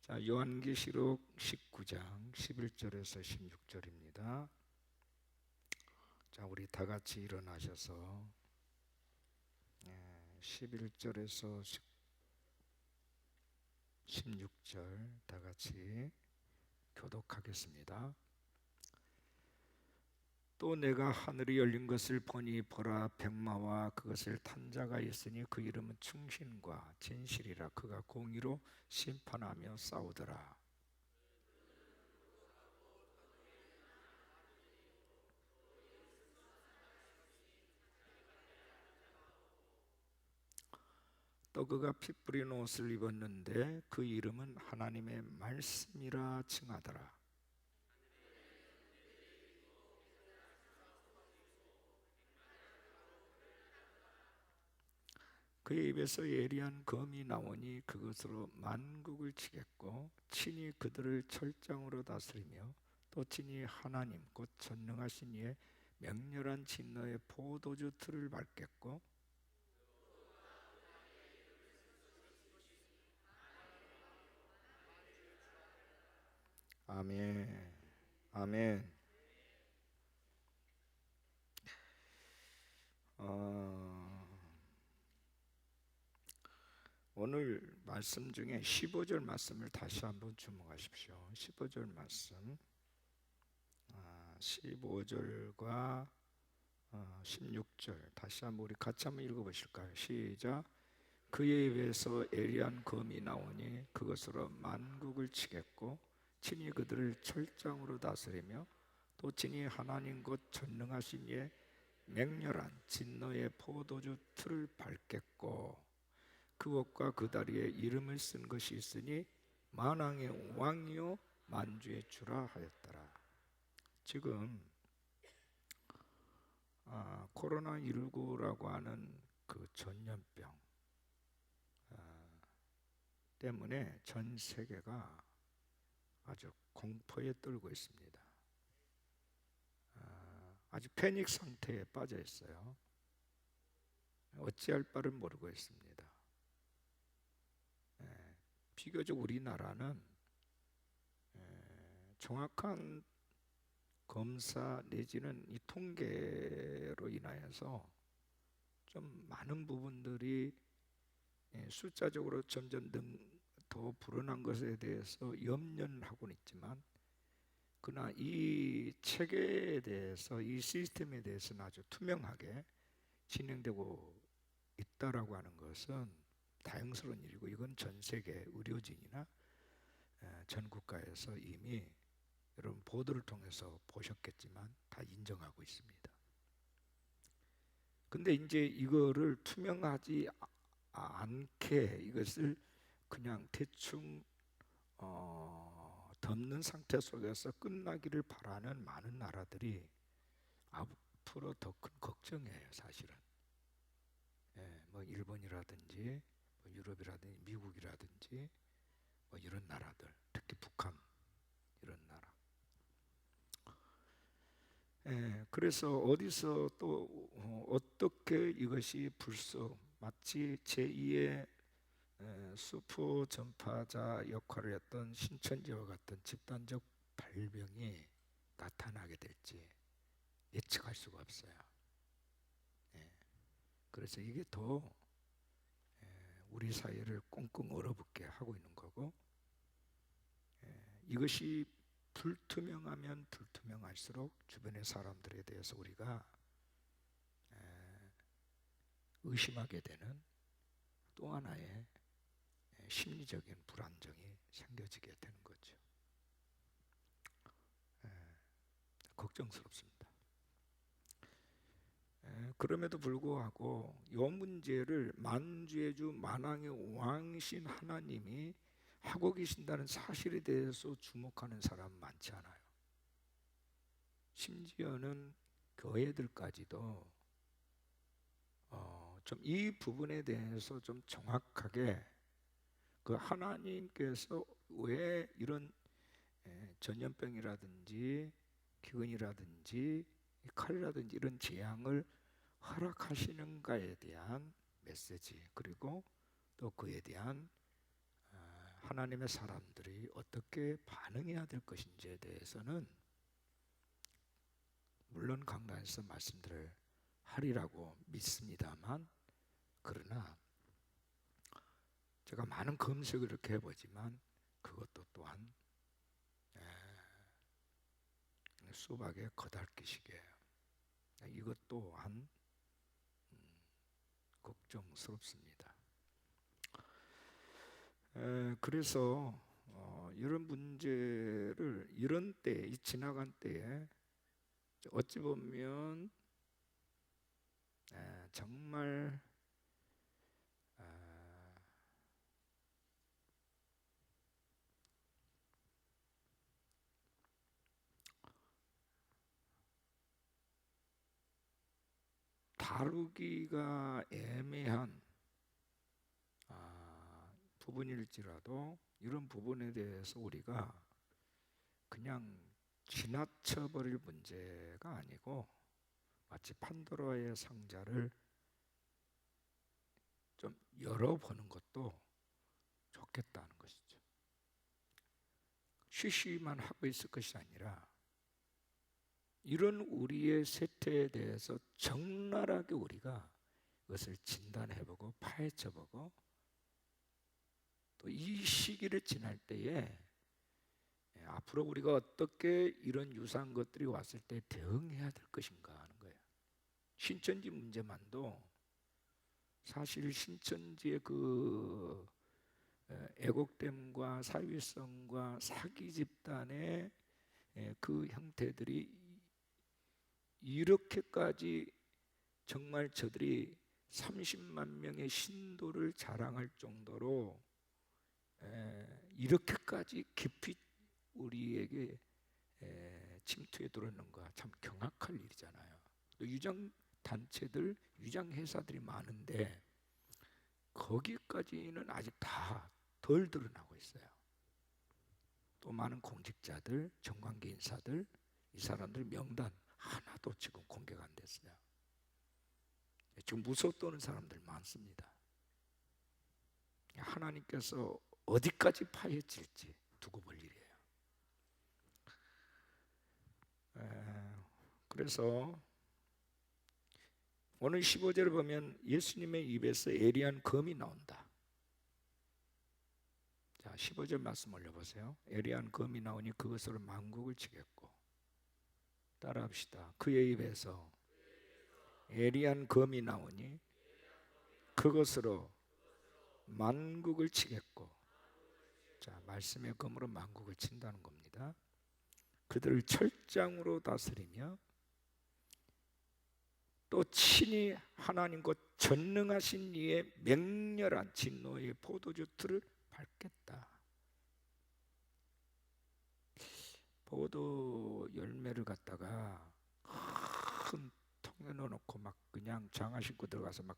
자, 요한계시록 19장 11절에서 16절입니다. 자, 우리 다 같이 일어나셔서 11절에서 16절 다 같이 교독하겠습니다. 또 내가 하늘이 열린 것을 보니 보라, 백마와 그것을 탄 자가 있으니 그 이름은 충신과 진실이라. 그가 공의로 심판하며 싸우더라. 또 그가 피 뿌린 옷을 입었는데 그 이름은 하나님의 말씀이라 칭하더라. 그의 입에서 예리한 검이 나오니 그것으로 만국을 치겠고 친히 그들을 철장으로 다스리며 또 친히 하나님 곧 전능하신 이의 맹렬한 진노의 포도주 틀을 밟겠고. 아멘. 아멘. 오늘 말씀 중에 15절 말씀을 다시 한번 주목하십시오. 15절 말씀, 15절과 16절 다시 한번 우리 같이 한번 읽어보실까요? 시작. 그의 입에서 예리한 검이 나오니 그것으로 만국을 치겠고 친히 그들을 철장으로 다스리며 또 친히 하나님 곧 전능하신 이의 맹렬한 진노의 포도주 틀을 밟겠고 그 옷과 그 다리에 이름을 쓴 것이 있으니 만왕의 왕이요 만주의 주라 하였더라. 지금 코로나19라고 하는 그 전염병 때문에 전 세계가 아주 공포에 떨고 있습니다. 아주 패닉 상태에 빠져 있어요. 어찌할 바를 모르고 있습니다. 비교적 우리나라는 정확한 검사 내지는 이 통계로 인하여서 좀 많은 부분들이 숫자적으로 점점 더 불어난 것에 대해서 염려는 하고는 있지만 그러나 이 체계에 대해서 이 시스템에 대해서는 아주 투명하게 진행되고 있다라고 하는 것은 다행스러운 일이고 이건 전 세계 의료진이나 전 국가에서 이미 여러분 보도를 통해서 보셨겠지만 다 인정하고 있습니다. 근데 이제 이거를 투명하지 않게 이것을 그냥 대충 덮는 상태 속에서 끝나기를 바라는 많은 나라들이 앞으로 더 큰 걱정이에요, 사실은. 뭐 일본이라든지 뭐 유럽이라든지 미국이라든지 뭐 이런 나라들, 특히 북한 이런 나라. 그래서 어디서 또 어떻게 이것이 불쑥 마치 제2의 수포 전파자 역할을 했던 신천지와 같은 집단적 발병이 나타나게 될지 예측할 수가 없어요. 그래서 이게 더 우리 사회를 꽁꽁 얼어붙게 하고 있는 거고, 이것이 불투명하면 불투명할수록 주변의 사람들에 대해서 우리가 의심하게 되는 또 하나의 심리적인 불안정이 생겨지게 되는 거죠. 걱정스럽습니다. 그럼에도 불구하고 이 문제를 만주의 주 만왕의 왕이신 하나님이 하고 계신다는 사실에 대해서 주목하는 사람은 많지 않아요. 심지어는 교회들까지도 좀 이 부분에 대해서 좀 정확하게 그 하나님께서 왜 이런 전염병이라든지 기근이라든지 칼이라든지 이런 재앙을 허락하시는가에 대한 메시지, 그리고 또 그에 대한 하나님의 사람들이 어떻게 반응해야 될 것인지에 대해서는 물론 강단에서 말씀들을 하리라고 믿습니다만, 그러나 제가 많은 검색을 이렇게 해보지만 그것도 또한 수박의 겉핥기식이에요. 이것 또한 걱정스럽습니다. 그래서 이런 문제를 이런 때, 이 지나간 때에 어찌 보면 정말 다루기가 애매한 부분일지라도 이런 부분에 대해서 우리가 그냥 지나쳐 버릴 문제가 아니고 마치 판도라의 상자를 좀 열어보는 것도 좋겠다는 것이죠. 쉬쉬만 하고 있을 것이 아니라 이런 우리의 세태에 대해서 적나라하게 우리가 그것을 진단해보고 파헤쳐보고 또 이 시기를 지날 때에 앞으로 우리가 어떻게 이런 유사한 것들이 왔을 때 대응해야 될 것인가 하는 거예요. 신천지 문제만도 사실 신천지의 그 애국됨과 사위성과 사기 집단의 그 형태들이 이렇게까지 정말 저들이 30만 명의 신도를 자랑할 정도로 이렇게까지 깊이 우리에게 침투해 들어오는가 참 경악할 일이잖아요. 또 유장 단체들, 유장 회사들이 많은데 거기까지는 아직 다 덜 드러나고 있어요. 또 많은 공직자들, 정관계 인사들, 이 사람들 명단 하나도 지금 공개가 안 됐어요. 지금 무서워 떠는 사람들 많습니다. 하나님께서 어디까지 파헤칠지 두고 볼 일이에요. 그래서 오늘 15절을 보면 예수님의 입에서 예리한 검이 나온다. 자, 15절 말씀 올려보세요. 예리한 검이 나오니 그것으로 만국을 치겠고, 따라합시다. 그의 입에서 예리한 검이 나오니 그것으로 만국을 치겠고. 자, 말씀의 검으로 만국을 친다는 겁니다. 그들을 철장으로 다스리며 또 친히 하나님과 전능하신 이의 맹렬한 진노의 포도주 틀을 밟겠다. 포도 열매를 갖다가 큰 통에 넣어놓고 막 그냥 장화 신고 들어가서 막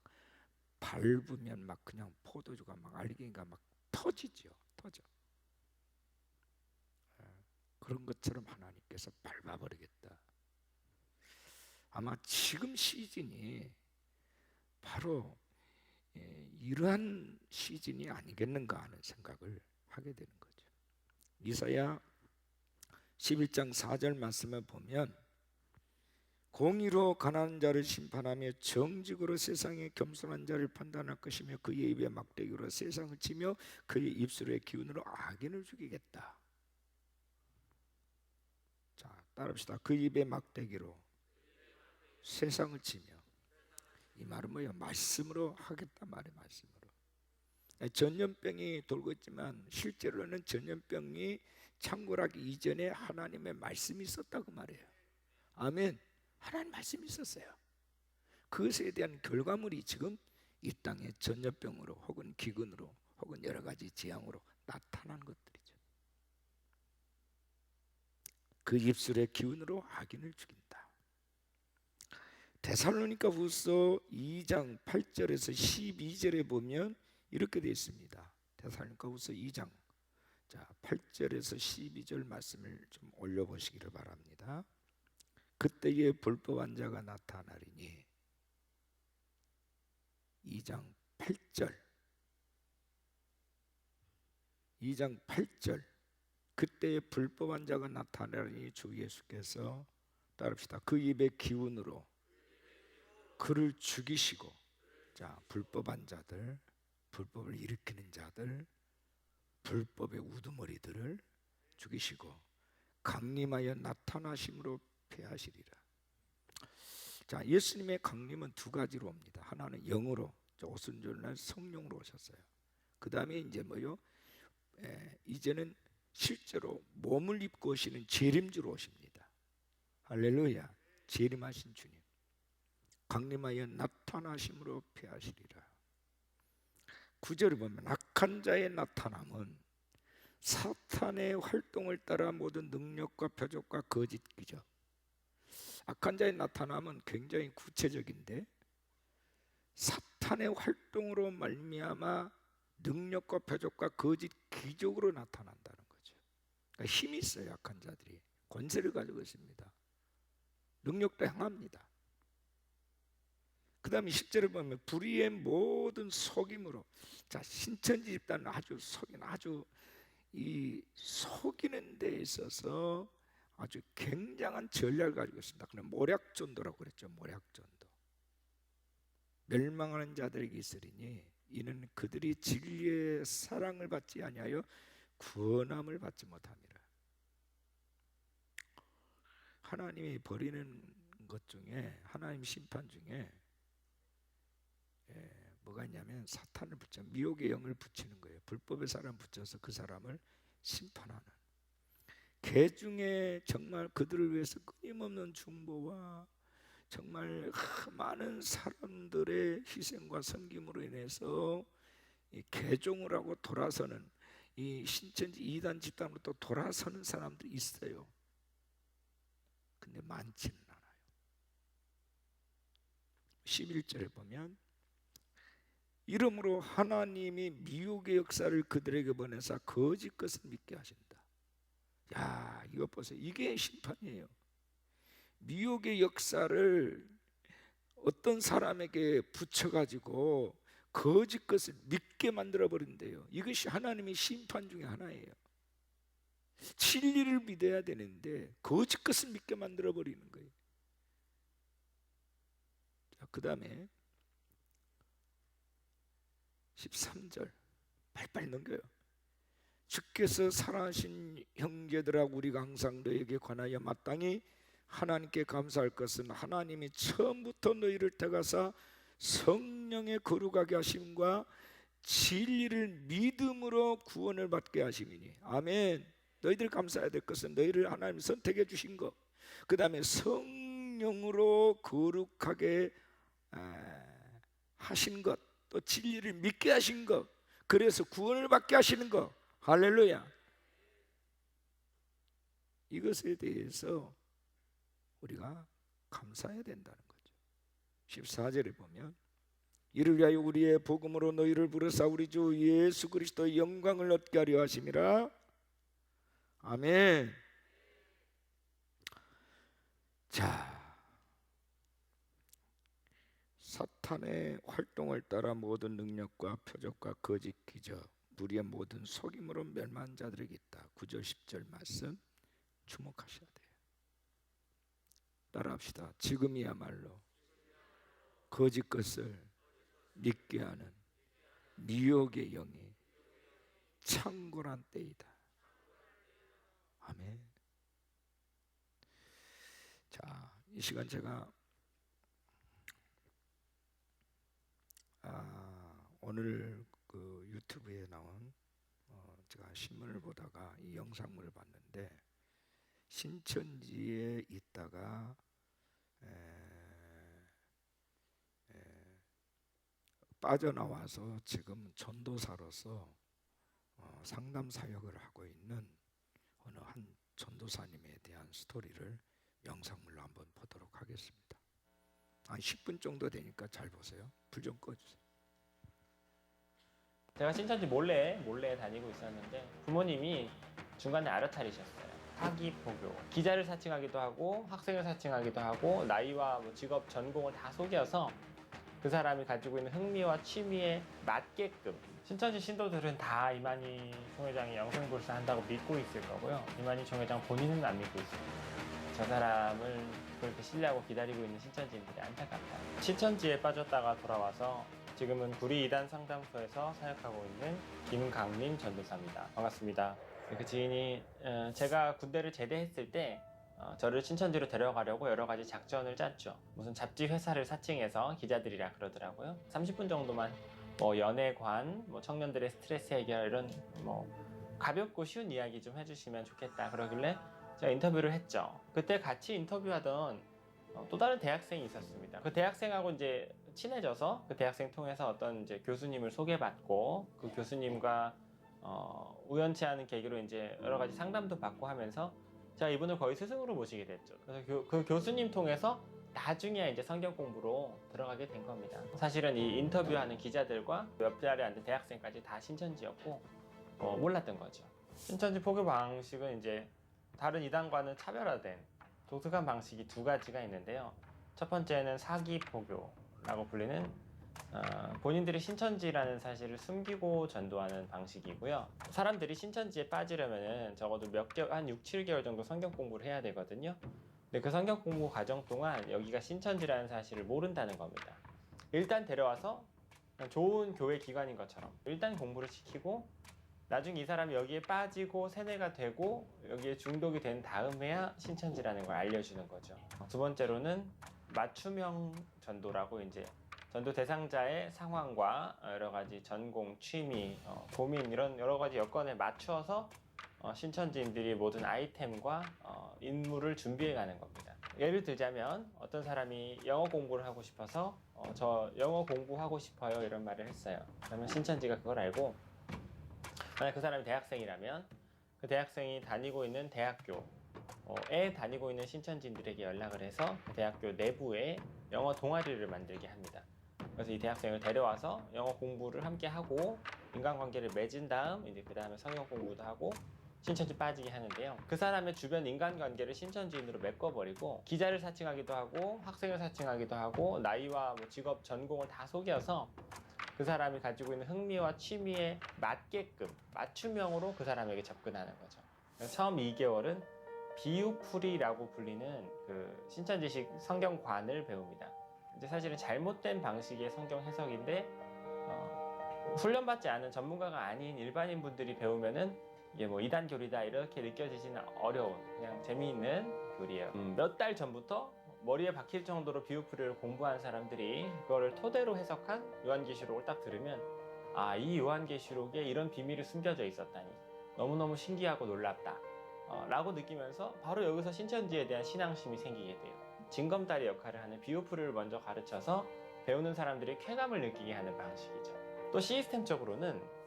밟으면 막 그냥 포도주가 막 알갱이가 막 터지죠. 터져. 그런 것처럼 하나님께서 밟아버리겠다. 아마 지금 시즌이 바로 이러한 시즌이 아니겠는가 하는 생각을 하게 되는 거죠. 이사야 11장 4절 말씀을 보면 공의로 가난한 자를 심판하며 정직으로 세상의 겸손한 자를 판단할 것이며 그의 입에 막대기로 세상을 치며 그의 입술의 기운으로 악인을 죽이겠다. 자, 따라합시다. 그 입에 막대기로 세상을 치며, 이 말은 뭐예요? 말씀으로 하겠다 말이에요. 말씀으로. 전염병이 돌고 있지만 실제로는 전염병이 창궐하기 이전에 하나님의 말씀이 있었다고 말해요. 아멘. 하나님 말씀이 있었어요. 그것에 대한 결과물이 지금 이 땅에 전염병으로 혹은 기근으로 혹은 여러 가지 재앙으로 나타난 것들이죠. 그 입술의 기운으로 악인을 죽인다. 데살로니가 후서 2장 8절에서 12절에 보면 이렇게 되어 있습니다. 데살로니가 후서 2장 8절에서 12절 말씀을 좀 올려보시기를 바랍니다. 그때에 불법한 자가 나타나리니, 2장 8절, 2장 8절 그때의 불법한 자가 나타나니 주 예수께서 따릅시다. 그 입의 기운으로 그를 죽이시고, 자, 불법한 자들, 불법을 일으키는 자들, 불법의 우두머리들을 죽이시고 강림하여 나타나심으로 패하시리라. 자, 예수님의 강림은 두 가지로 옵니다. 하나는 영으로, 오순절날 성령으로 오셨어요. 그 다음에 이제 뭐요? 이제는 실제로 몸을 입고 오시는 재림주로 오십니다. 할렐루야. 재림하신 주님, 강림하여 나타나심으로 패하시리라. 9절을 보면 악한 자의 나타남은 사탄의 활동을 따라 모든 능력과 표적과 거짓 기적. 악한 자의 나타남은 굉장히 구체적인데 사탄의 활동으로 말미암아 능력과 표적과 거짓 기적으로 나타난다는 거죠. 그러니까 힘이 있어요. 악한 자들이 권세를 가지고 있습니다. 능력도 행합니다. 그 다음에 10절을 보면 불의의 모든 속임으로, 자, 신천지 집단은 아주 이 속이는 데 있어서 아주 굉장한 전략을 가지고 있습니다. 그럼 모략전도라고 그랬죠. 모략전도. 멸망하는 자들에게 있으리니 이는 그들이 진리의 사랑을 받지 아니하여 구원함을 받지 못함이라. 하나님이 버리는 것 중에, 하나님 심판 중에 뭐가 있냐면 사탄을 붙여, 미혹의 영을 붙이는 거예요. 불법의 사람 붙여서 그 사람을 심판하는. 개 중에 정말 그들을 위해서 끊임없는 중보와 정말 많은 사람들의 희생과 섬김으로 인해서 이 개종을 하고 돌아서는, 이 신천지 이단 집단으로 또 돌아서는 사람들이 있어요. 근데 많지는 않아요. 11절에 보면 이러므로 하나님이 미혹의 역사를 그들에게 보내사 거짓 것을 믿게 하신다. 야, 이것 보세요. 이게 심판이에요. 미혹의 역사를 어떤 사람에게 붙여가지고 거짓 것을 믿게 만들어버린대요. 이것이 하나님의 심판 중에 하나예요. 진리를 믿어야 되는데 거짓 것을 믿게 만들어버리는 거예요. 그 다음에 13절 빨리빨리 넘겨요. 주께서 사랑하신 형제들아, 우리가 항상 너에게 관하여 마땅히 하나님께 감사할 것은 하나님이 처음부터 너희를 택하사 성령의 거룩하게 하심과 진리를 믿음으로 구원을 받게 하심이니. 아멘. 너희들 감사해야 될 것은 너희를 하나님이 선택해 주신 것, 그 다음에 성령으로 거룩하게 하신 것, 또 진리를 믿게 하신 것, 그래서 구원을 받게 하시는 것. 할렐루야. 이것에 대해서 우리가 감사해야 된다는 거죠. 14절에 보면 이를 위하여 우리의 복음으로 너희를 부르사 우리 주 예수 그리스도의 영광을 얻게 하려 하심이라. 아멘. 자, 사탄의 활동을 따라 모든 능력과 표적과 거짓 기적, 우리의 모든 속임으로 멸망한 자들에게 있다. 9절 10절 말씀 주목하셔야 돼요. 따라합시다. 지금이야말로 거짓 것을 믿게 하는 미혹의 영이 창궐한 때이다. 아멘. 자, 이 시간 제가 오늘 그 유튜브에 나온 제가 신문을 보다가 이 영상물을 봤는데, 신천지에 있다가 빠져나와서 지금 전도사로서 상담 사역을 하고 있는 어느 한 전도사님에 대한 스토리를 영상물로 한번 보도록 하겠습니다. 한 10분 정도 되니까 잘 보세요. 불 좀 꺼주세요. 제가 신천지 몰래 다니고 있었는데 부모님이 중간에 알아차리셨어요. 사기 포교, 기자를 사칭하기도 하고 학생을 사칭하기도 하고 나이와 뭐 직업, 전공을 다 속여서 그 사람이 가지고 있는 흥미와 취미에 맞게끔 신천지 신도들은 다 이만희 총회장이 영생불사 한다고 믿고 있을 거고요. 이만희 총회장 본인은 안 믿고 있습니다. 저 사람을 그렇게 신뢰하고 기다리고 있는 신천지인들이 안타깝다. 신천지에 빠졌다가 돌아와서 지금은 구리 이단 상담소에서 사역하고 있는 김강림 전도사입니다. 반갑습니다. 그 지인이 제가 군대를 제대했을 때 저를 신천지로 데려가려고 여러 가지 작전을 짰죠. 무슨 잡지 회사를 사칭해서 기자들이라 그러더라고요. 30분 정도만 뭐 연애관, 뭐 청년들의 스트레스 해결 이런 뭐 가볍고 쉬운 이야기 좀 해주시면 좋겠다 그러길래 제가 인터뷰를 했죠. 그때 같이 인터뷰하던 또 다른 대학생이 있었습니다. 그 대학생하고 이제 친해져서 그 대학생 통해서 어떤 이제 교수님을 소개받고 그 교수님과 우연치 않은 계기로 이제 여러 가지 상담도 받고 하면서 제가 이분을 거의 스승으로 모시게 됐죠. 그래서 그 교수님 통해서 나중에 이제 성경 공부로 들어가게 된 겁니다. 사실은 이 인터뷰하는 기자들과 옆자리에 앉은 대학생까지 다 신천지였고 몰랐던 거죠. 신천지 포교 방식은 이제 다른 이단과는 차별화된 독특한 방식이 두 가지가 있는데요. 첫 번째는 사기 포교라고 불리는 본인들이 신천지라는 사실을 숨기고 전도하는 방식이고요. 사람들이 신천지에 빠지려면은 적어도 한 6, 7개월 정도 성경 공부를 해야 되거든요. 근데 그 성경 공부 과정 동안 여기가 신천지라는 사실을 모른다는 겁니다. 일단 데려와서 좋은 교회 기관인 것처럼 일단 공부를 시키고 나중에 이 사람이 여기에 빠지고 세뇌가 되고 여기에 중독이 된 다음에야 신천지라는 걸 알려주는 거죠. 두 번째로는 맞춤형 전도라고 이제 전도 대상자의 상황과 여러 가지 전공, 취미, 고민 이런 여러 가지 여건에 맞추어서 신천지인들이 모든 아이템과 인물을 준비해 가는 겁니다. 예를 들자면 어떤 사람이 영어 공부를 하고 싶어서 저 영어 공부하고 싶어요 이런 말을 했어요. 그러면 신천지가 그걸 알고 만약 그 사람이 대학생이라면 그 대학생이 다니고 있는 대학교에 다니고 있는 신천지인들에게 연락을 해서 그 대학교 내부에 영어 동아리를 만들게 합니다. 그래서 이 대학생을 데려와서 영어 공부를 함께 하고 인간관계를 맺은 다음 이제 그 다음에 성경 공부도 하고 신천지 빠지게 하는데요. 그 사람의 주변 인간관계를 신천지인으로 메꿔버리고 기자를 사칭하기도 하고 학생을 사칭하기도 하고 나이와 뭐 직업, 전공을 다 속여서 그 사람이 가지고 있는 흥미와 취미에 맞게끔 맞춤형으로 그 사람에게 접근하는 거죠. 처음 2개월은 비유풀이라고 불리는 그 신천지식 성경관을 배웁니다. 이제 사실은 잘못된 방식의 성경 해석인데 훈련받지 않은 전문가가 아닌 일반인 분들이 배우면은 이게 뭐 이단 교리다 이렇게 느껴지지는 어려운 그냥 재미있는 교리예요. 몇 달 전부터 머리에 박힐 정도로 비유풀이를 공부한 사람들이 그거를 토대로 해석한 요한계시록을 딱 들으면 이 요한계시록에 이런 비밀이 숨겨져 있었다니 너무너무 신기하고 놀랍다 라고 느끼면서 바로 여기서 신천지에 대한 신앙심이 생기게 돼요. 징검다리 역할을 하는 비유풀이를 먼저 가르쳐서 배우는 사람들이 쾌감을 느끼게 하는 방식이죠. 또 시스템적으로는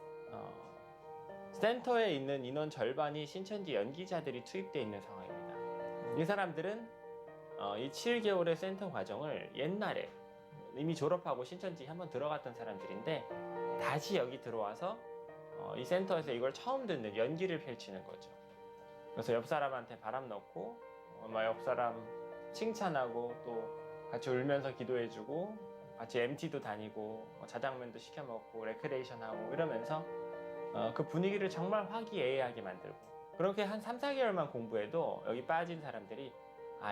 센터에 있는 인원 절반이 신천지 연기자들이 투입되어 있는 상황입니다. 이 사람들은 이 7개월의 센터 과정을 옛날에 이미 졸업하고 신천지 한번 들어갔던 사람들인데 다시 여기 들어와서 이 센터에서 이걸 처음 듣는 연기를 펼치는 거죠. 그래서 옆 사람한테 바람 넣고 옆 사람 칭찬하고 또 같이 울면서 기도해주고 같이 MT도 다니고 자장면도 시켜 먹고 레크레이션 하고 이러면서 그 분위기를 정말 화기애애하게 만들고 그렇게 한 3, 4개월만 공부해도 여기 빠진 사람들이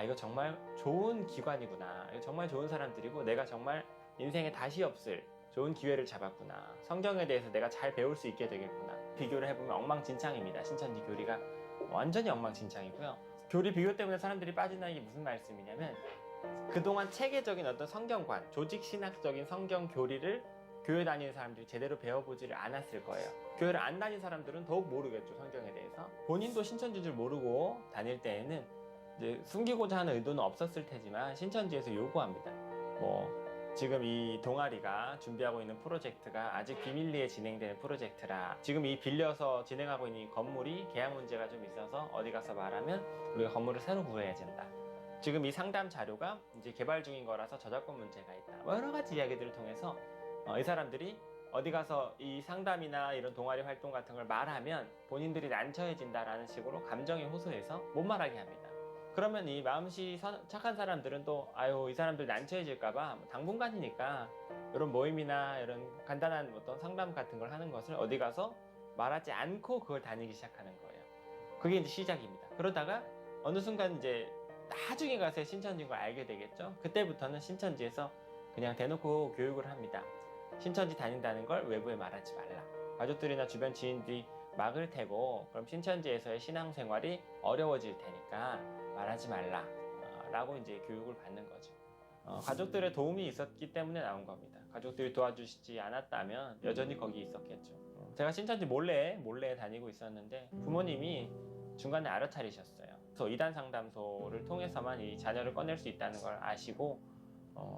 이거 정말 좋은 기관이구나. 이거 정말 좋은 사람들이고 내가 정말 인생에 다시 없을 좋은 기회를 잡았구나. 성경에 대해서 내가 잘 배울 수 있게 되겠구나. 비교를 해보면 엉망진창입니다. 신천지 교리가 완전히 엉망진창이고요. 교리 비교 때문에 사람들이 빠진다는 게 무슨 말씀이냐면 그동안 체계적인 어떤 성경관, 조직신학적인 성경 교리를 교회 다니는 사람들이 제대로 배워보지를 않았을 거예요. 교회를 안 다닌 사람들은 더욱 모르겠죠. 성경에 대해서. 본인도 신천지인 줄 모르고 다닐 때에는 이제 숨기고자 하는 의도는 없었을 테지만 신천지에서 요구합니다. 지금 이 동아리가 준비하고 있는 프로젝트가 아직 비밀리에 진행되는 프로젝트라 지금 이 빌려서 진행하고 있는 이 건물이 계약 문제가 좀 있어서 어디 가서 말하면 우리가 건물을 새로 구해야 된다. 지금 이 상담 자료가 이제 개발 중인 거라서 저작권 문제가 있다. 여러 가지 이야기들을 통해서 이 사람들이 어디 가서 이 상담이나 이런 동아리 활동 같은 걸 말하면 본인들이 난처해진다라는 식으로 감정에 호소해서 못 말하게 합니다. 그러면 이 마음씨 착한 사람들은 또 아유 이 사람들 난처해질까봐 당분간이니까 이런 모임이나 이런 간단한 어떤 상담 같은 걸 하는 것을 어디 가서 말하지 않고 그걸 다니기 시작하는 거예요. 그게 이제 시작입니다. 그러다가 어느 순간 이제 나중에 가서 신천지인 걸 알게 되겠죠. 그때부터는 신천지에서 그냥 대놓고 교육을 합니다. 신천지 다닌다는 걸 외부에 말하지 말라. 가족들이나 주변 지인들이 막을 테고 그럼 신천지에서의 신앙생활이 어려워질 테니까 말하지 말라 라고 이제 교육을 받는 거죠. 가족들의 도움이 있었기 때문에 나온 겁니다. 가족들이 도와주시지 않았다면 여전히 거기 있었겠죠. 제가 신천지 몰래 다니고 있었는데 부모님이 중간에 알아차리셨어요. 그래서 이단 상담소를 통해서만 이 자녀를 꺼낼 수 있다는 걸 아시고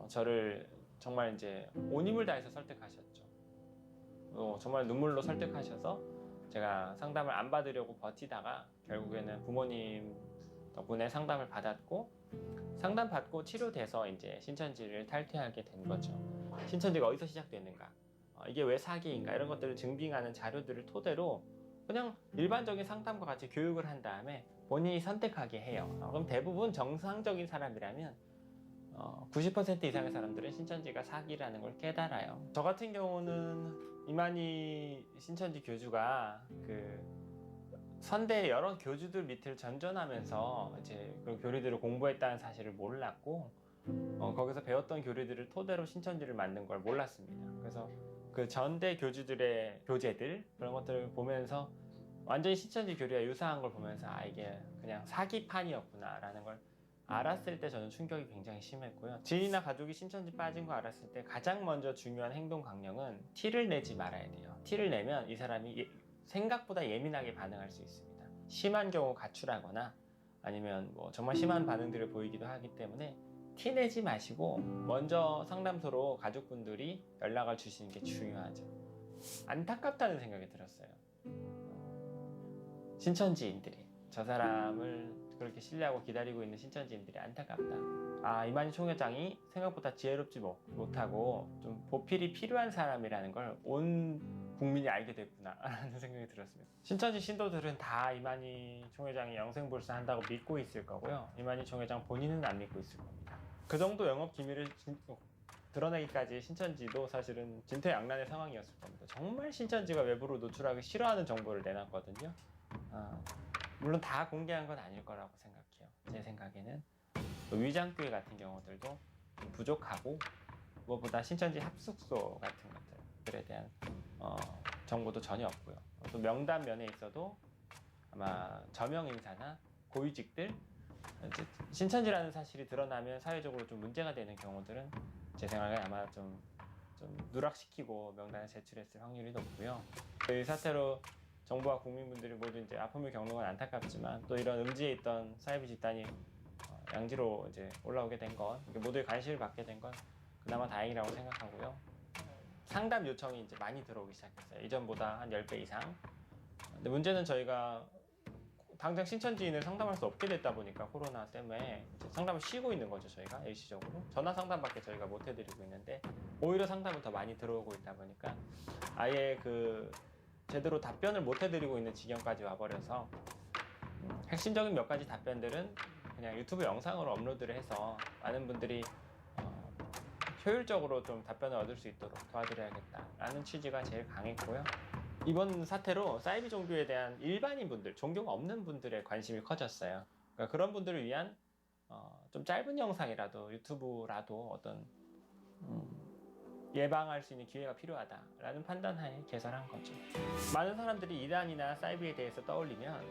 저를 정말 이제 온 힘을 다해서 설득하셨죠. 정말 눈물로 설득하셔서 제가 상담을 안 받으려고 버티다가 결국에는 부모님 덕분에 상담을 받았고 상담 받고 치료돼서 이제 신천지를 탈퇴하게 된 거죠. 신천지가 어디서 시작됐는가, 이게 왜 사기인가 이런 것들을 증빙하는 자료들을 토대로 그냥 일반적인 상담과 같이 교육을 한 다음에 본인이 선택하게 해요. 그럼 대부분 정상적인 사람이라면 90% 이상의 사람들은 신천지가 사기라는 걸 깨달아요. 저 같은 경우는 이만희 신천지 교주가 그 선대 여러 교주들 밑을 전전하면서 이제 그 교리들을 공부했다는 사실을 몰랐고 거기서 배웠던 교리들을 토대로 신천지를 만든 걸 몰랐습니다. 그래서 그 전대 교주들의 교재들 그런 것들을 보면서 완전히 신천지 교리와 유사한 걸 보면서 이게 그냥 사기판이었구나 라는 걸 알았을 때 저는 충격이 굉장히 심했고요. 지인이나 가족이 신천지 빠진 거 알았을 때 가장 먼저 중요한 행동 강령은 티를 내지 말아야 돼요. 티를 내면 이 사람이 생각보다 예민하게 반응할 수 있습니다. 심한 경우 가출하거나 아니면 뭐 정말 심한 반응들을 보이기도 하기 때문에 티 내지 마시고 먼저 상담소로 가족분들이 연락을 주시는 게 중요하죠. 안타깝다는 생각이 들었어요. 신천지인들이 저 사람을 그렇게 신뢰하고 기다리고 있는 신천지인들이 안타깝다. 이만희 총회장이 생각보다 지혜롭지 못하고 좀 보필이 필요한 사람이라는 걸 온 국민이 알게 됐구나 라는 생각이 들었습니다. 신천지 신도들은 다 이만희 총회장이 영생불사한다고 믿고 있을 거고요. 이만희 총회장 본인은 안 믿고 있을 겁니다. 그 정도 영업 기밀을 드러내기까지 신천지도 사실은 진퇴양난의 상황이었을 겁니다. 정말 신천지가 외부로 노출하기 싫어하는 정보를 내놨거든요. 물론 다 공개한 건 아닐 거라고 생각해요. 제 생각에는 위장교회 같은 경우들도 좀 부족하고 무엇보다 신천지 합숙소 같은 것들에 대한 정보도 전혀 없고요. 또 명단 면에 있어도 아마 저명 인사나 고위직들 신천지라는 사실이 드러나면 사회적으로 좀 문제가 되는 경우들은 제 생각에 아마 좀 누락시키고 명단에 제출했을 확률이 높고요. 이 사태로 정부와 국민분들이 모두 이제 아픔을 겪는 건 안타깝지만 또 이런 음지에 있던 사이비 집단이 양지로 이제 올라오게 된 건 모두의 관심을 받게 된 건 그나마 다행이라고 생각하고요. 상담 요청이 이제 많이 들어오기 시작했어요. 이전보다 한 10배 이상. 근데 문제는 저희가 당장 신천지인을 상담할 수 없게 됐다 보니까 코로나 때문에 상담을 쉬고 있는 거죠. 저희가 일시적으로 전화 상담밖에 저희가 못 해드리고 있는데 오히려 상담은 더 많이 들어오고 있다 보니까 아예 그 제대로 답변을 못 해드리고 있는 지경까지 와버려서 핵심적인 몇 가지 답변들은 그냥 유튜브 영상으로 업로드를 해서 많은 분들이 효율적으로 좀 답변을 얻을 수 있도록 도와드려야겠다라는 취지가 제일 강했고요. 이번 사태로 사이비 종교에 대한 일반인 분들, 종교가 없는 분들의 관심이 커졌어요. 그러니까 그런 분들을 위한 좀 짧은 영상이라도 유튜브라도 어떤 예방할 수 있는 기회가 필요하다라는 판단하에 개설한 거죠. 많은 사람들이 이단이나 사이비에 대해서 떠올리면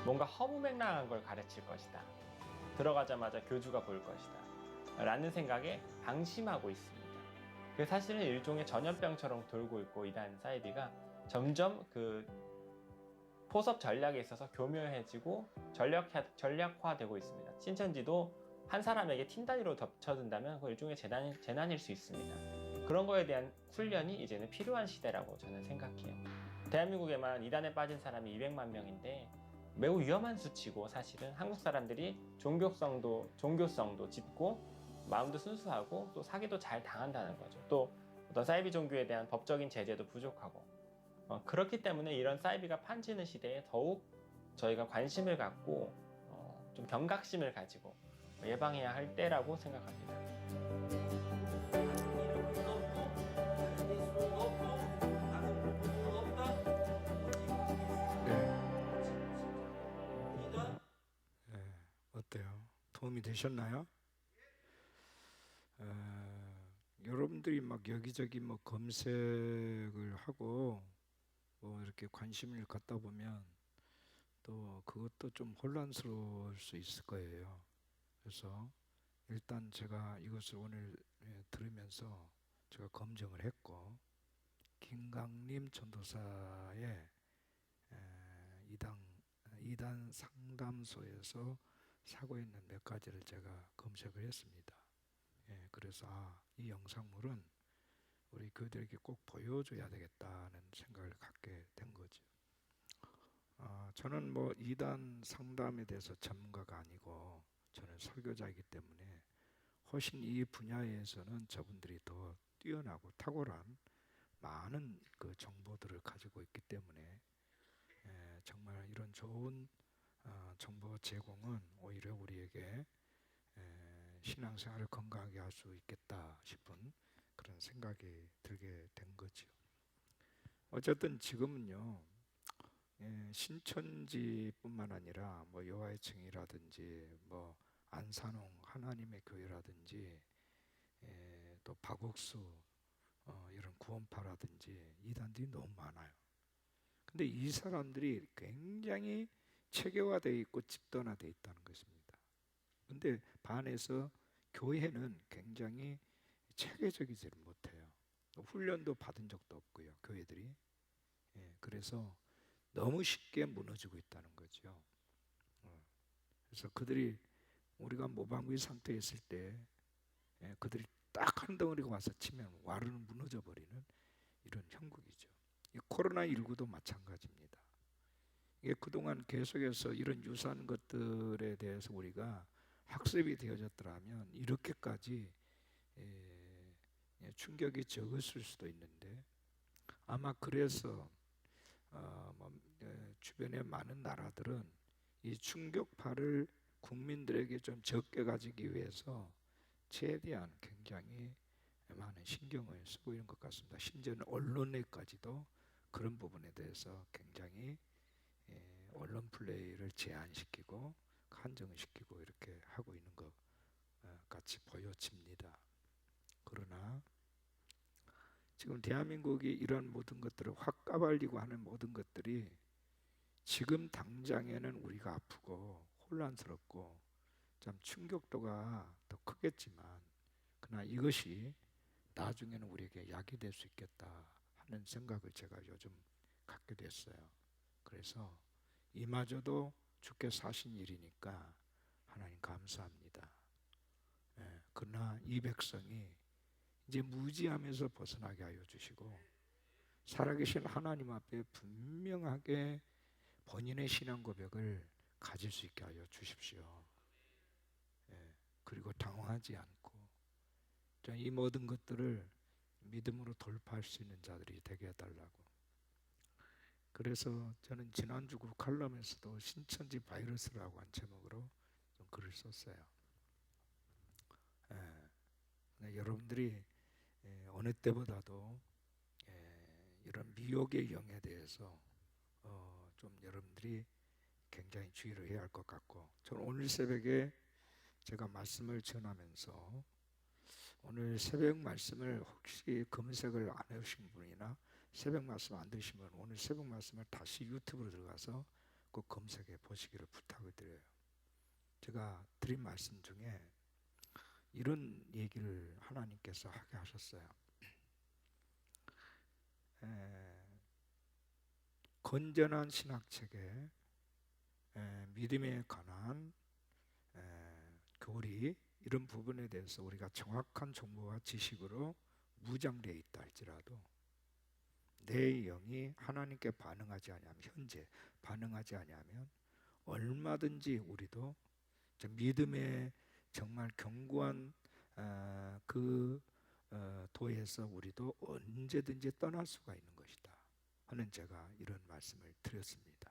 뭔가 허무맹랑한 걸 가르칠 것이다. 들어가자마자 교주가 보일 것이다. 라는 생각에 방심하고 있습니다. 그 사실은 일종의 전염병처럼 돌고 있고 이단 사이비가 점점 그 포섭 전략에 있어서 교묘해지고 전략화되고 있습니다. 신천지도 한 사람에게 팀 단위로 덮쳐든다면 그 일종의 재난일 수 있습니다. 그런 거에 대한 훈련이 이제는 필요한 시대라고 저는 생각해요. 대한민국에만 이단에 빠진 사람이 200만 명인데 매우 위험한 수치고 사실은 한국 사람들이 종교성도 짙고 마음도 순수하고 또 사기도 잘 당한다는 거죠. 또 어떤 사이비 종교에 대한 법적인 제재도 부족하고 그렇기 때문에 이런 사이비가 판치는 시대에 더욱 저희가 관심을 갖고 좀 좀 경각심을 가지고 예방해야 할 때라고 생각합니다. 네, 어때요? 도움이 되셨나요? 여러분들이 막 여기저기 뭐 검색을 하고 뭐 이렇게 관심을 갖다 보면 또 그것도 좀 혼란스러울 수 있을 거예요. 그래서 일단 제가 이것을 오늘 들으면서 제가 검증을 했고 김강림 전도사의 이단 이단 상담소에서 사고 있는 몇 가지를 제가 검색을 했습니다. 그래서 이 영상물은 우리 교회들에게 꼭 보여줘야 되겠다는 생각을 갖게 된 거죠. 저는 뭐 이단 상담에 대해서 전문가가 아니고 저는 설교자이기 때문에 훨씬 이 분야에서는 저분들이 더 뛰어나고 탁월한 많은 그 정보들을 가지고 있기 때문에 정말 이런 좋은 정보 제공은 오히려 우리에게 신앙생활을 건강하게 할 수 있겠다 싶은 그런 생각이 들게 된 거죠. 어쨌든 지금은요, 신천지뿐만 아니라 뭐 여호와의 증이라든지 뭐 안산홍 하나님의 교회라든지 또 박옥수 이런 구원파라든지 이단들이 너무 많아요. 근데 이 사람들이 굉장히 체계화되어 있고 집단화되어 있다는 것입니다. 근데 반해서 교회는 굉장히 체계적이지 못해요. 훈련도 받은 적도 없고요, 교회들이. 그래서 너무 쉽게 무너지고 있다는 거죠. 그래서 그들이 우리가 모방부의 상태에 있을 때 그들이 딱 한 덩어리가 와서 치면 와르는 무너져 버리는 이런 형국이죠. 이 코로나19도 마찬가지입니다. 이게 그동안 계속해서 이런 유사한 것들에 대해서 우리가 학습이 되어졌더라면 이렇게까지 충격이 적었을 수도 있는데 아마 그래서 주변의 많은 나라들은 이 충격파를 국민들에게 좀 적게 가지기 위해서 최대한 굉장히 많은 신경을 쓰고 있는 것 같습니다. 심지어는 언론에까지도 그런 부분에 대해서 굉장히 언론 플레이를 제한시키고 한정시키고 이렇게 하고 있는 것 같이 보여집니다. 그러나 지금 대한민국이 이런 모든 것들을 확 까발리고 하는 모든 것들이 지금 당장에는 우리가 아프고 혼란스럽고 참 충격도가 더 크겠지만 그러나 이것이 나중에는 우리에게 약이 될 수 있겠다 하는 생각을 제가 요즘 갖게 됐어요. 그래서 이마저도 주께 사신 일이니까 하나님 감사합니다. 그러나 이 백성이 이제 무지함에서 벗어나게 하여 주시고 살아계신 하나님 앞에 분명하게 본인의 신앙 고백을 가질 수 있게 하여 주십시오. 그리고 당황하지 않고 이 모든 것들을 믿음으로 돌파할 수 있는 자들이 되게 해달라고. 그래서 저는 지난주 그 칼럼에서도 신천지 바이러스라고 한 제목으로 좀 글을 썼어요. 여러분들이 어느 때보다도 이런 미혹의 영에 대해서 좀 여러분들이 굉장히 주의를 해야 할 것 같고, 저는 오늘 새벽에 제가 말씀을 전하면서 오늘 새벽 말씀을 혹시 검색을 안 해오신 분이나 새벽 말씀 안 들으신 분은 오늘 새벽 말씀을 다시 유튜브로 들어가서 꼭 검색해 보시기를 부탁을 드려요. 제가 드린 말씀 중에 이런 얘기를 하나님께서 하게 하셨어요. 건전한 신학책에 믿음에 관한 교리 이런 부분에 대해서 우리가 정확한 정보와 지식으로 무장되어 있다 할지라도 내 영이 하나님께 반응하지 아니하면 현재 반응하지 아니하면 얼마든지 우리도 믿음의 정말 견고한 그 도에서 우리도 언제든지 떠날 수가 있는 것이다 하는 제가 이런 말씀을 드렸습니다.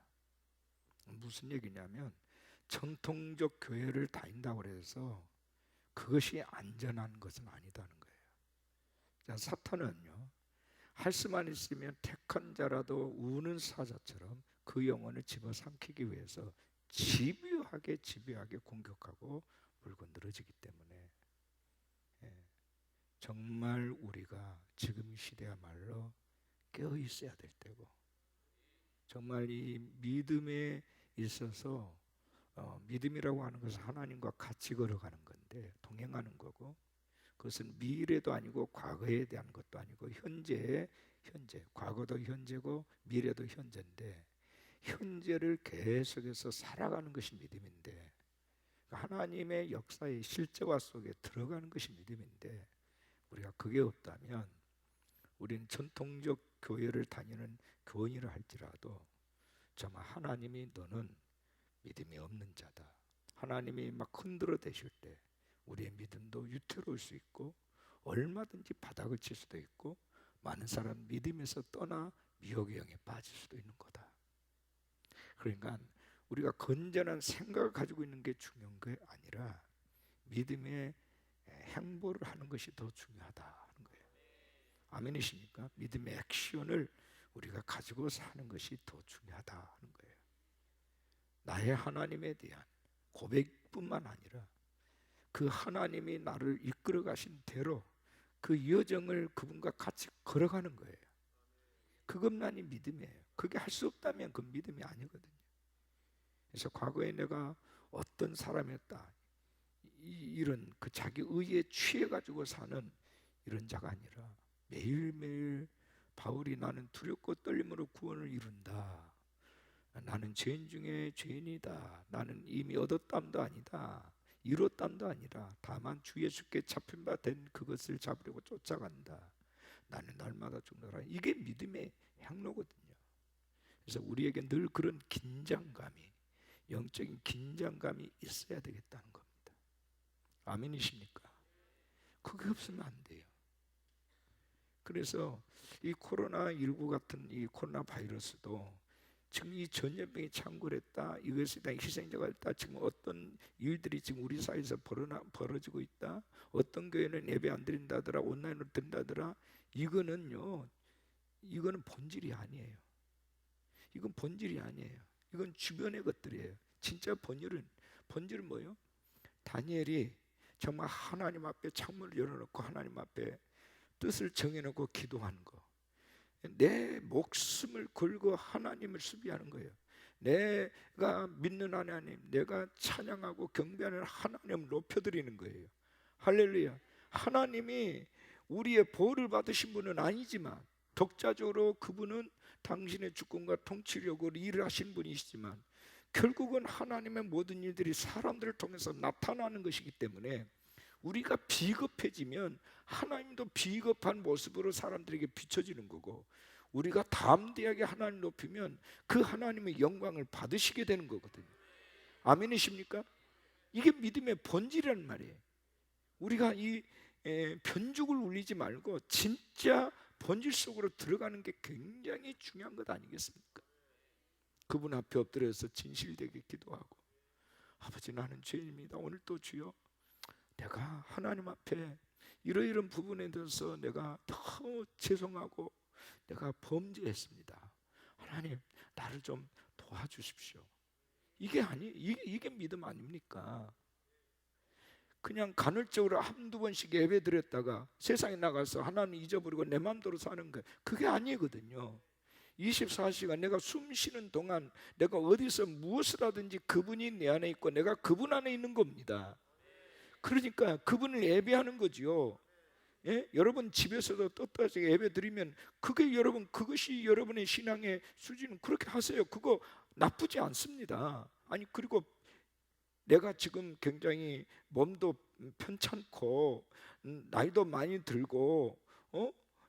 무슨 얘기냐면 전통적 교회를 다닌다고 해서 그것이 안전한 것은 아니다는 거예요. 자, 사탄은요, 할 수만 있으면 택한 자라도 우는 사자처럼 그 영혼을 집어삼키기 위해서 집요하게 공격하고 물고 늘어지기 때문에, 정말 우리가 지금 시대야말로 깨어 있어야 될 때고, 정말 이 믿음에 있어서 믿음이라고 하는 것은 하나님과 같이 걸어가는 건데, 동행하는 거고, 그것은 미래도 아니고 과거에 대한 것도 아니고 현재, 과거도 현재고 미래도 현재인데, 현재를 계속해서 살아가는 것이 믿음인데, 하나님의 역사의 실제화 속에 들어가는 것이 믿음인데, 우리가 그게 없다면 우리는 전통적 교회를 다니는 교인이라 할지라도 정말 하나님이 너는 믿음이 없는 자다, 하나님이 막 흔들어 대실 때 우리의 믿음도 위태로울 수 있고 얼마든지 바닥을 칠 수도 있고 많은 사람 믿음에서 떠나 미혹의 영에 빠질 수도 있는 거다. 그러니까 우리가 건전한 생각을 가지고 있는 게 중요한 게 아니라 믿음의 행보를 하는 것이 더 중요하다 하는 거예요. 아멘이십니까? 믿음의 액션을 우리가 가지고 사는 것이 더 중요하다 하는 거예요. 나의 하나님에 대한 고백뿐만 아니라 그 하나님이 나를 이끌어 가신 대로 그 여정을 그분과 같이 걸어가는 거예요. 그것만이 믿음이에요. 그게 할 수 없다면 그 믿음이 아니거든요. 그래서 과거에 내가 어떤 사람이었다, 이런 그 자기 의에 취해 가지고 사는 이런 자가 아니라 매일매일 바울이 나는 두렵고 떨림으로 구원을 이룬다, 나는 죄인 중에 죄인이다, 나는 이미 얻었담도 아니다, 이뤘담도 아니라 다만 주 예수께 잡힌 바 된 그것을 잡으려고 쫓아간다, 나는 날마다 죽노라, 이게 믿음의 향로거든요. 그래서 우리에게 늘 그런 긴장감이, 영적인 긴장감이 있어야 되겠다는 겁니다. 아멘이십니까? 그게 없으면 안 돼요. 그래서 이 코로나19 같은 이 코로나 바이러스도 지금 이 전염병이 창궐했다, 이것에 대한 희생자가 있다, 지금 어떤 일들이 지금 우리 사회에서 벌어지고 있다, 어떤 교회는 예배 안 드린다더라, 온라인으로 드린다더라, 이거는 본질이 아니에요. 이건 본질이 아니에요. 이건 주변의 것들이에요. 진짜 본질은 뭐예요? 다니엘이 정말 하나님 앞에 창문을 열어놓고 하나님 앞에 뜻을 정해놓고 기도하는 거, 내 목숨을 걸고 하나님을 수비하는 거예요. 내가 믿는 하나님, 내가 찬양하고 경배하는 하나님을 높여드리는 거예요. 할렐루야. 하나님이 우리의 보호를 받으신 분은 아니지만 독자적으로 그분은 당신의 주권과 통치력으로 일을 하신 분이시지만 결국은 하나님의 모든 일들이 사람들을 통해서 나타나는 것이기 때문에 우리가 비겁해지면 하나님도 비겁한 모습으로 사람들에게 비춰지는 거고, 우리가 담대하게 하나님을 높이면 그 하나님의 영광을 받으시게 되는 거거든요. 아멘이십니까? 이게 믿음의 본질이란 말이에요. 우리가 이 변죽을 울리지 말고 진짜 본질 속으로 들어가는 게 굉장히 중요한 것 아니겠습니까? 그분 앞에 엎드려서 진실되게 기도하고, 아버지 나는 죄인입니다. 오늘 또 주여, 내가 하나님 앞에 이러이런 부분에 대해서 내가 너무 죄송하고 내가 범죄했습니다. 하나님 나를 좀 도와주십시오. 이게 믿음 아닙니까? 그냥 간헐적으로 한두 번씩 예배 드렸다가 세상에 나가서 하나님 잊어버리고 내 마음대로 사는 거, 그게 아니거든요. 24시간 내가 숨 쉬는 동안 내가 어디서 무엇을 하든지 그분이 내 안에 있고 내가 그분 안에 있는 겁니다. 그러니까 그분을 예배하는 거죠. 예? 여러분 집에서도 떳떳하게 예배 드리면 그것이 여러분의 신앙의 수준은 그렇게 하세요. 그거 나쁘지 않습니다. 아니, 그리고 내가 지금 굉장히 몸도 편찮고 나이도 많이 들고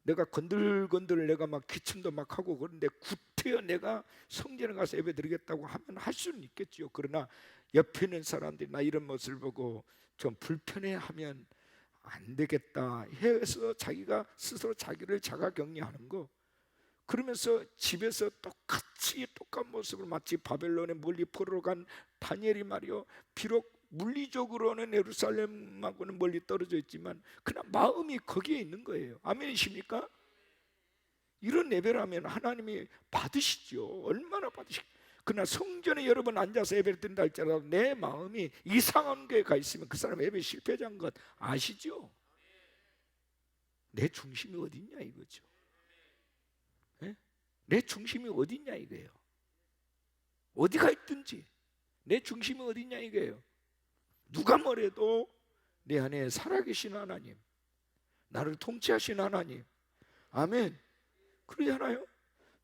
내가 건들건들 내가 막 기침도 막 하고 그런데 구태여 내가 성전에 가서 예배 드리겠다고 하면 할 수는 있겠지요. 그러나 옆에 있는 사람들이 나 이런 모습을 보고 좀 불편해하면 안 되겠다 해서 자기가 스스로 자기를 자가격리하는 거, 그러면서 집에서 똑같은 모습을 마치 바벨론에 멀리 포로로 간 다니엘이 말이요, 비록 물리적으로는 예루살렘하고는 멀리 떨어져 있지만 그러나 마음이 거기에 있는 거예요. 아멘이십니까? 이런 예배라면 하나님이 받으시죠. 얼마나 받으시죠. 그러나 성전에 여러 번 앉아서 예배를 드린다 할지라도 내 마음이 이상한 게 가 있으면 그 사람 예배 실패자인 것 아시죠? 내 중심이 어딨냐 이거죠. 네? 내 중심이 어딨냐 이거예요. 어디가 있든지 내 중심이 어딨냐 이거예요. 누가 뭐래도 내 안에 살아계신 하나님, 나를 통치하신 하나님, 아멘. 그러잖아요.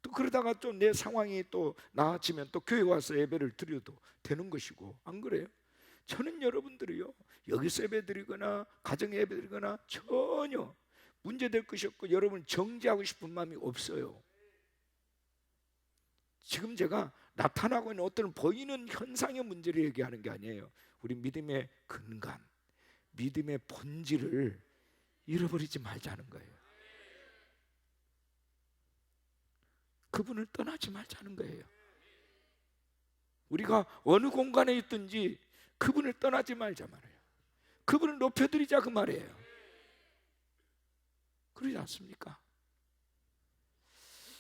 또 그러다가 좀 내 상황이 또 나아지면 또 교회 와서 예배를 드려도 되는 것이고, 안 그래요? 저는 여러분들이요, 여기서 예배 드리거나 가정 예배 드리거나 전혀 문제될 것이 없고 여러분 정죄하고 싶은 마음이 없어요. 지금 제가 나타나고 있는 어떤 보이는 현상의 문제를 얘기하는 게 아니에요. 우리 믿음의 근간, 믿음의 본질을 잃어버리지 말자는 거예요. 그분을 떠나지 말자는 거예요. 우리가 어느 공간에 있든지 그분을 떠나지 말자 말이에요. 그분을 높여드리자 그 말이에요. 그러지 않습니까?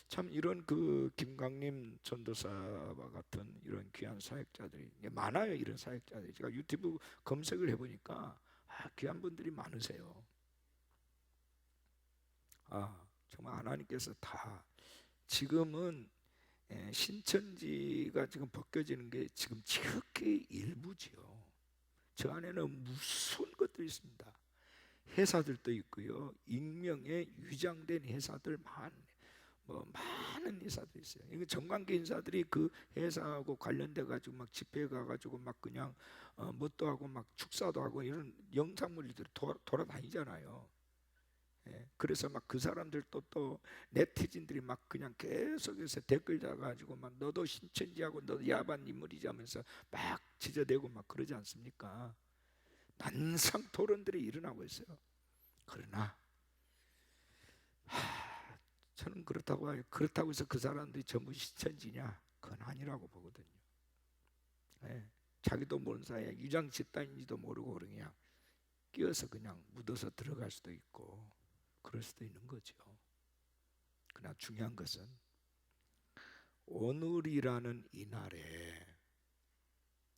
참 이런 그 김강림 전도사와 같은 이런 귀한 사역자들이 많아요. 이런 사역자들이 제가 유튜브 검색을 해보니까 귀한 분들이 많으세요. 정말 하나님께서 다 지금은 신천지가 지금 벗겨지는 게 지금 지극히 일부지요. 저 안에는 무슨 것들이 있습니다. 회사들도 있고요, 익명의 위장된 회사들 많은 회사들이 있어요. 이거 정관계 인사들이 그 회사하고 관련돼 가지고 막 집회 가가지고 막 그냥 뭣도 하고 막 축사도 하고 이런 영상물들이 돌아다니잖아요. 그래서 막 그 사람들도 또 네티즌들이 막 그냥 계속해서 댓글 달아가지고 막 너도 신천지하고 너도 야반 인물이지 하면서 막 지저대고 막 그러지 않습니까? 난상 토론들이 일어나고 있어요. 그러나 저는 그렇다고 해서 그 사람들이 전부 신천지냐? 그건 아니라고 보거든요. 자기도 모르는 사이에 유장 집단인지도 모르고 그냥 끼어서 그냥 묻어서 들어갈 수도 있고 그럴 수도 있는 거죠. 그러나 중요한 것은 오늘이라는 이 날에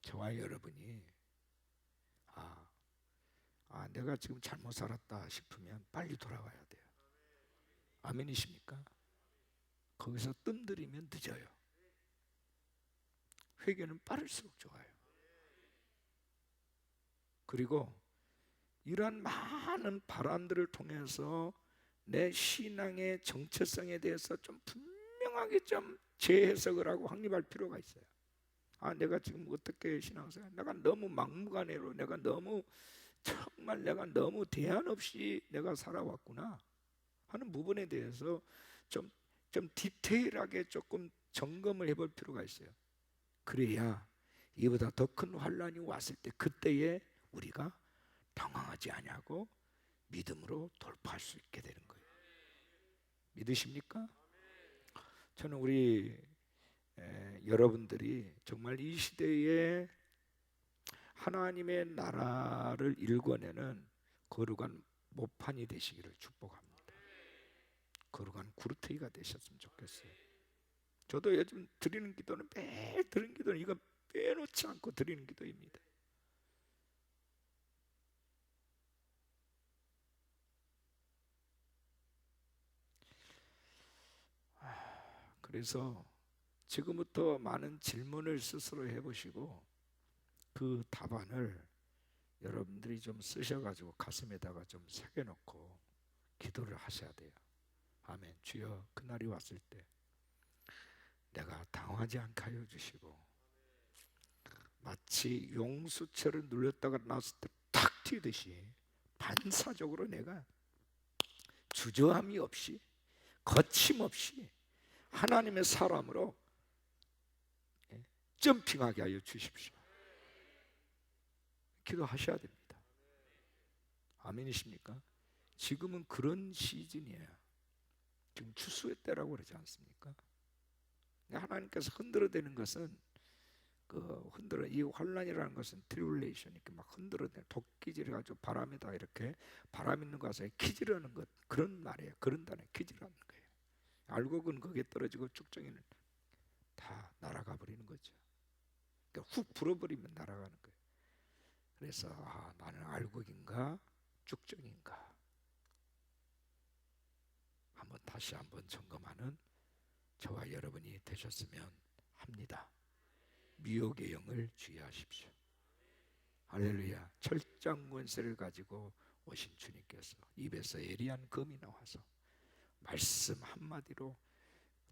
저와 여러분이 내가 지금 잘못 살았다 싶으면 빨리 돌아와야 돼요. 아멘이십니까? 거기서 뜸들이면 늦어요. 회개는 빠를수록 좋아요. 그리고 이러한 많은 바람들을 통해서 내 신앙의 정체성에 대해서 좀 분명하게 좀 재해석을 하고 확립할 필요가 있어요. 내가 지금 어떻게 신앙생활, 내가 너무 막무가내로, 정말 내가 너무 대안 없이 내가 살아왔구나 하는 부분에 대해서 좀 디테일하게 조금 점검을 해볼 필요가 있어요. 그래야 이보다 더 큰 환란이 왔을 때 그때에 우리가 당황하지 아니하고 믿음으로 돌파할 수 있게 되는 거예요. 믿으십니까? 저는 우리 여러분들이 정말 이 시대에 하나님의 나라를 일궈내는 거룩한 모판이 되시기를 축복합니다. 거룩한 구르트기가 되셨으면 좋겠어요. 저도 요즘 드리는 기도는 매일 드리는 기도는 이거 빼놓지 않고 드리는 기도입니다. 그래서 지금부터 많은 질문을 스스로 해보시고 그 답안을 여러분들이 좀 쓰셔가지고 가슴에다가 좀 새겨놓고 기도를 하셔야 돼요. 아멘. 주여, 그날이 왔을 때 내가 당하지 않게 하여 주시고 마치 용수철을 눌렸다가 나왔을 때 탁 튀듯이 반사적으로 내가 주저함이 없이 거침없이 하나님의 사람으로 점핑하게 하여 주십시오. 기도하셔야 됩니다. 아멘이십니까? 지금은 그런 시즌이에요. 지금 추수의 때라고 그러지 않습니까? 하나님께서 흔들어대는 것은 흔들어, 이 환란이라는 것은 트리블레이션, 이렇게 막 흔들어대 도끼질해 가지고 바람에다 이렇게 바람 있는 곳에 키지르는 것, 그런 말이에요. 그런 단어 키지르는 거예요. 알곡은 거기에 떨어지고 쭉정이는 다 날아가 버리는 거죠. 그러니까 훅 불어버리면 날아가는 거예요. 그래서 나는 알곡인가 쭉정인가 다시 한번 점검하는 저와 여러분이 되셨으면 합니다. 미혹의 영을 주의하십시오. 할렐루야. 철장 권세를 가지고 오신 주님께서 입에서 예리한 검이 나와서 말씀 한마디로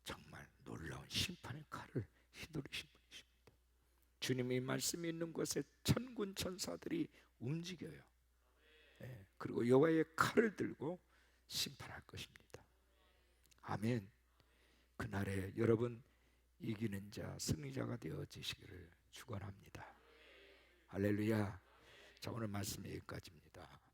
정말 놀라운 심판의 칼을 휘두르신 분이십니다. 주님의 말씀이 있는 곳에 천군 천사들이 움직여요. 그리고 여호와의 칼을 들고 심판할 것입니다. 아멘. 그날에 여러분 이기는 자, 승리자가 되어지시기를 축원합니다. 할렐루야. 자, 오늘 말씀 여기까지입니다.